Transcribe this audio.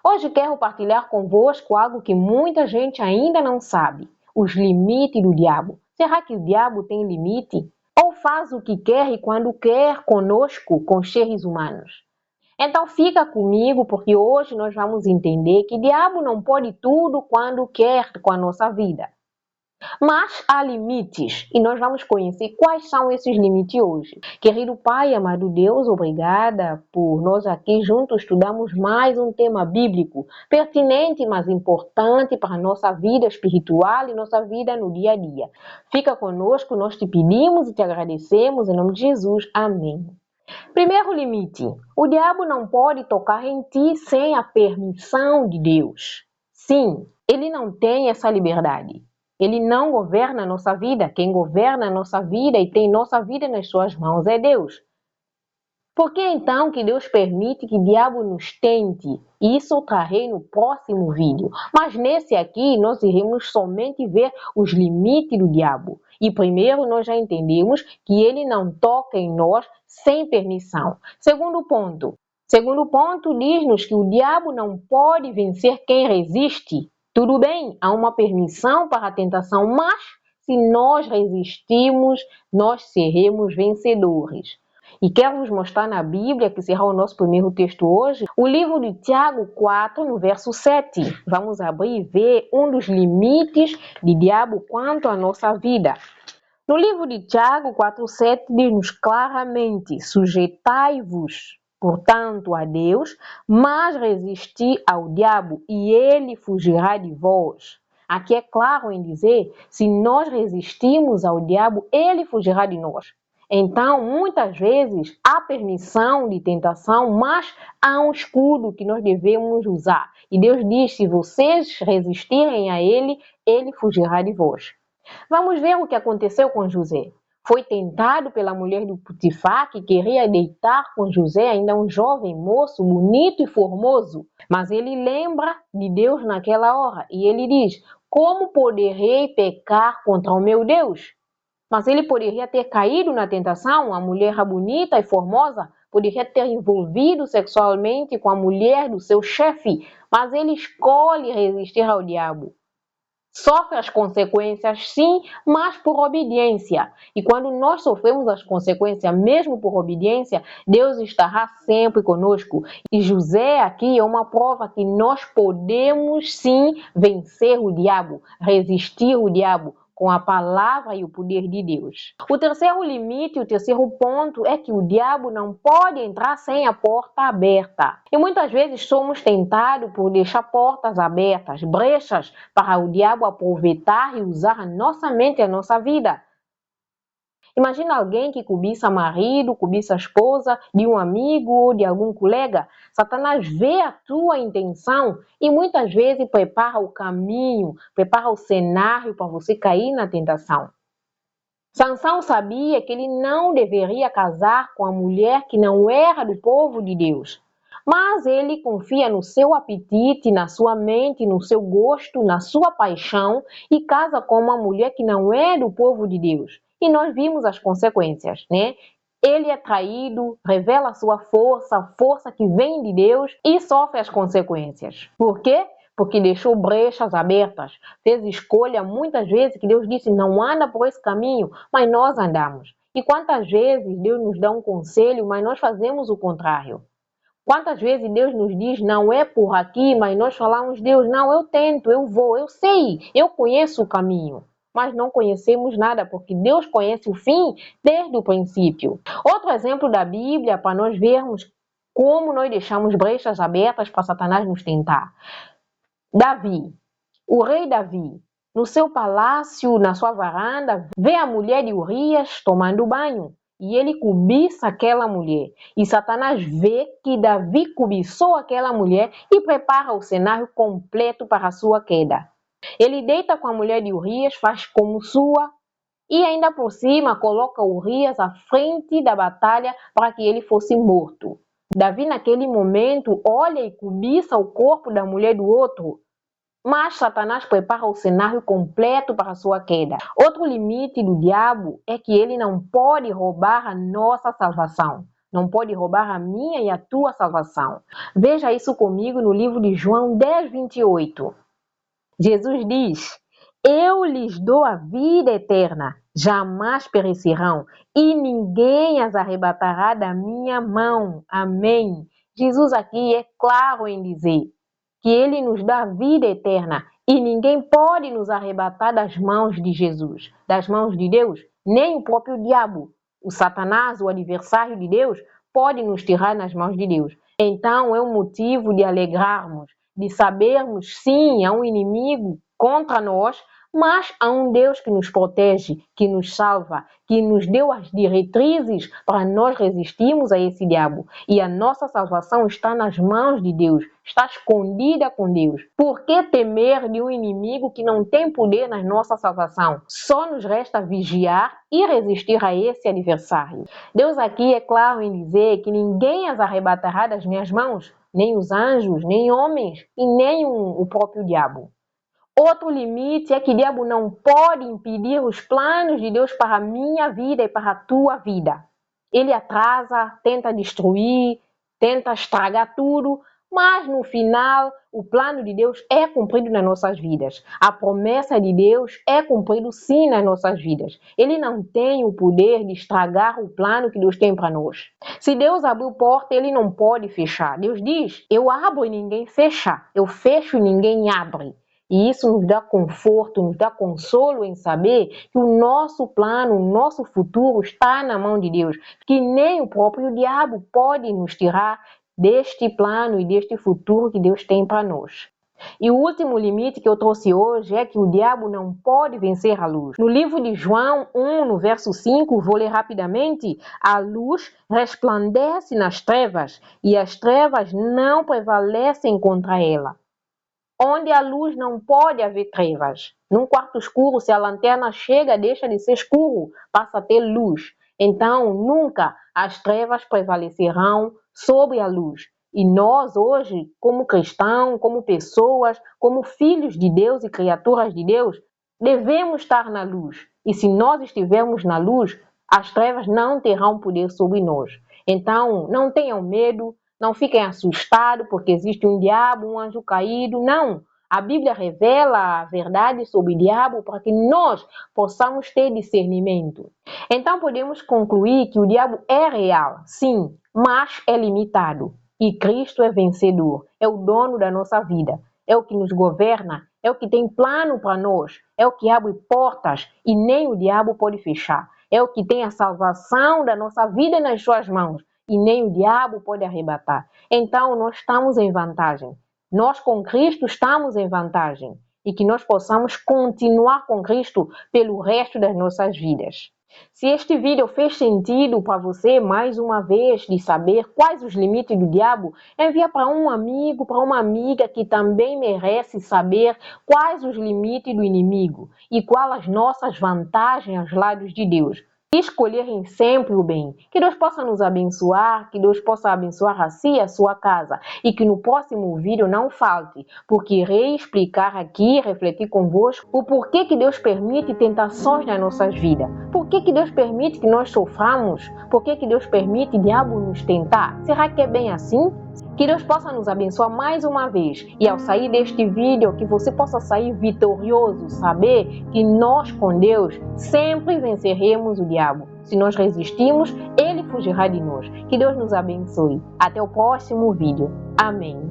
Hoje quero partilhar convosco algo que muita gente ainda não sabe: os limites do diabo. Será que o diabo tem limite? Ou faz o que quer e quando quer conosco, com os seres humanos? Então fica comigo, porque hoje nós vamos entender que o diabo não pode tudo quando quer com a nossa vida. Mas há limites e nós vamos conhecer quais são esses limites hoje. Querido Pai, amado Deus, obrigada por nós aqui juntos estudamos mais um tema bíblico pertinente, mas importante para a nossa vida espiritual e nossa vida no dia a dia. Fica conosco, nós te pedimos e te agradecemos em nome de Jesus. Amém. Primeiro limite: o diabo não pode tocar em ti sem a permissão de Deus. Sim, ele não tem essa liberdade. Ele não governa a nossa vida. Quem governa a nossa vida e tem nossa vida nas suas mãos é Deus. Por que então que Deus permite que o diabo nos tente? Isso eu trarei no próximo vídeo. Mas nesse aqui nós iremos somente ver os limites do diabo. E primeiro nós já entendemos que ele não toca em nós sem permissão. Segundo ponto diz-nos que o diabo não pode vencer quem resiste. Tudo bem, há uma permissão para a tentação, mas se nós resistirmos, nós seremos vencedores. E quero vos mostrar na Bíblia, que será o nosso primeiro texto hoje, o livro de Tiago 4, no verso 7. Vamos abrir e ver um dos limites do diabo quanto à nossa vida. No livro de Tiago 4,7 diz-nos claramente: sujeitai-vos, portanto, a Deus, mas resisti ao diabo, e ele fugirá de vós. Aqui é claro em dizer, se nós resistirmos ao diabo, ele fugirá de nós. Então, muitas vezes, há permissão de tentação, mas há um escudo que nós devemos usar. E Deus diz, se vocês resistirem a ele, ele fugirá de vós. Vamos ver o que aconteceu com José. Foi tentado pela mulher do Potifar, que queria deitar com José, ainda um jovem moço, bonito e formoso. Mas ele lembra de Deus naquela hora e ele diz: como poderei pecar contra o meu Deus? Mas ele poderia ter caído na tentação, a mulher bonita e formosa poderia ter envolvido sexualmente com a mulher do seu chefe, mas ele escolhe resistir ao diabo. Sofre as consequências, sim, mas por obediência. E quando nós sofremos as consequências, mesmo por obediência, Deus estará sempre conosco. E José aqui é uma prova que nós podemos, sim, vencer o diabo, resistir o diabo, com a palavra e o poder de Deus. O terceiro limite, o terceiro ponto é que o diabo não pode entrar sem a porta aberta. E muitas vezes somos tentados por deixar portas abertas, brechas para o diabo aproveitar e usar a nossa mente e a nossa vida. Imagina alguém que cobiça marido, cobiça esposa de um amigo ou de algum colega. Satanás vê a tua intenção e muitas vezes prepara o caminho, prepara o cenário para você cair na tentação. Sansão sabia que ele não deveria casar com a mulher que não era do povo de Deus. Mas ele confia no seu apetite, na sua mente, no seu gosto, na sua paixão e casa com uma mulher que não é do povo de Deus. E nós vimos as consequências, né? Ele é traído, revela a sua força, a força que vem de Deus e sofre as consequências. Por quê? Porque deixou brechas abertas, fez escolha muitas vezes que Deus disse, não anda por esse caminho, mas nós andamos. E quantas vezes Deus nos dá um conselho, mas nós fazemos o contrário? Quantas vezes Deus nos diz, não é por aqui, mas nós falamos, Deus, não, eu tento, eu vou, eu sei, eu conheço o caminho. Mas não conhecemos nada, porque Deus conhece o fim desde o princípio. Outro exemplo da Bíblia, para nós vermos como nós deixamos brechas abertas para Satanás nos tentar. Davi, o rei Davi, no seu palácio, na sua varanda, vê a mulher de Urias tomando banho. E ele cobiça aquela mulher. E Satanás vê que Davi cobiçou aquela mulher e prepara o cenário completo para a sua queda. Ele deita com a mulher de Urias, faz como sua, e ainda por cima coloca Urias à frente da batalha para que ele fosse morto. Davi naquele momento olha e cobiça o corpo da mulher do outro, mas Satanás prepara o cenário completo para a sua queda. Outro limite do diabo é que ele não pode roubar a nossa salvação. não pode roubar a minha e a tua salvação. Veja isso comigo no livro de João 10:28. Jesus diz: eu lhes dou a vida eterna, jamais perecerão, e ninguém as arrebatará da minha mão. Amém. Jesus aqui é claro em dizer que ele nos dá a vida eterna e ninguém pode nos arrebatar das mãos de Jesus, das mãos de Deus, nem o próprio diabo. O Satanás, o adversário de Deus, pode nos tirar nas mãos de Deus. Então é um motivo de alegrarmos, de sabermos, sim, há um inimigo contra nós, mas há um Deus que nos protege, que nos salva, que nos deu as diretrizes para nós resistirmos a esse diabo. E a nossa salvação está nas mãos de Deus, está escondida com Deus. Por que temer de um inimigo que não tem poder na nossa salvação? Só nos resta vigiar e resistir a esse adversário. Deus aqui é claro em dizer que ninguém as arrebatará das minhas mãos, nem os anjos, nem homens e nem o próprio diabo. Outro limite é que o diabo não pode impedir os planos de Deus para a minha vida e para a tua vida. Ele atrasa, tenta destruir, tenta estragar tudo, mas no final o plano de Deus é cumprido nas nossas vidas. A promessa de Deus é cumprida sim nas nossas vidas. Ele não tem o poder de estragar o plano que Deus tem para nós. Se Deus abriu porta, ele não pode fechar. Deus diz: eu abro e ninguém fecha, eu fecho e ninguém abre. E isso nos dá conforto, nos dá consolo em saber que o nosso plano, o nosso futuro está na mão de Deus, que nem o próprio diabo pode nos tirar deste plano e deste futuro que Deus tem para nós. E o último limite que eu trouxe hoje é que o diabo não pode vencer a luz. No livro de João 1, no verso 5, vou ler rapidamente: a luz resplandece nas trevas e as trevas não prevalecem contra ela. Onde a luz não pode haver trevas. Num quarto escuro, se a lanterna chega, deixa de ser escuro, passa a ter luz. Então, nunca as trevas prevalecerão sobre a luz. E nós, hoje, como cristãos, como pessoas, como filhos de Deus e criaturas de Deus, devemos estar na luz. E se nós estivermos na luz, as trevas não terão poder sobre nós. Então, não tenham medo. Não fiquem assustados porque existe um diabo, um anjo caído. Não. A Bíblia revela a verdade sobre o diabo para que nós possamos ter discernimento. Então podemos concluir que o diabo é real, sim, mas é limitado. E Cristo é vencedor, é o dono da nossa vida, é o que nos governa, é o que tem plano para nós, é o que abre portas e nem o diabo pode fechar. É o que tem a salvação da nossa vida nas suas mãos. E nem o diabo pode arrebatar. Então, nós estamos em vantagem. Nós com Cristo estamos em vantagem. E que nós possamos continuar com Cristo pelo resto das nossas vidas. Se este vídeo fez sentido para você, mais uma vez, de saber quais os limites do diabo, envia para um amigo, para uma amiga que também merece saber quais os limites do inimigo e quais as nossas vantagens aos lados de Deus. Escolherem sempre o bem. Que Deus possa nos abençoar, que Deus possa abençoar a si e a sua casa. E que no próximo vídeo não falte, porque irei explicar aqui, refletir convosco, o porquê que Deus permite tentações nas nossas vidas. Por que Deus permite que nós soframos? Por que Deus permite o diabo nos tentar? Será que é bem assim? Que Deus possa nos abençoar mais uma vez e ao sair deste vídeo, que você possa sair vitorioso, saber que nós com Deus sempre venceremos o diabo. Se nós resistirmos, ele fugirá de nós. Que Deus nos abençoe. Até o próximo vídeo. Amém.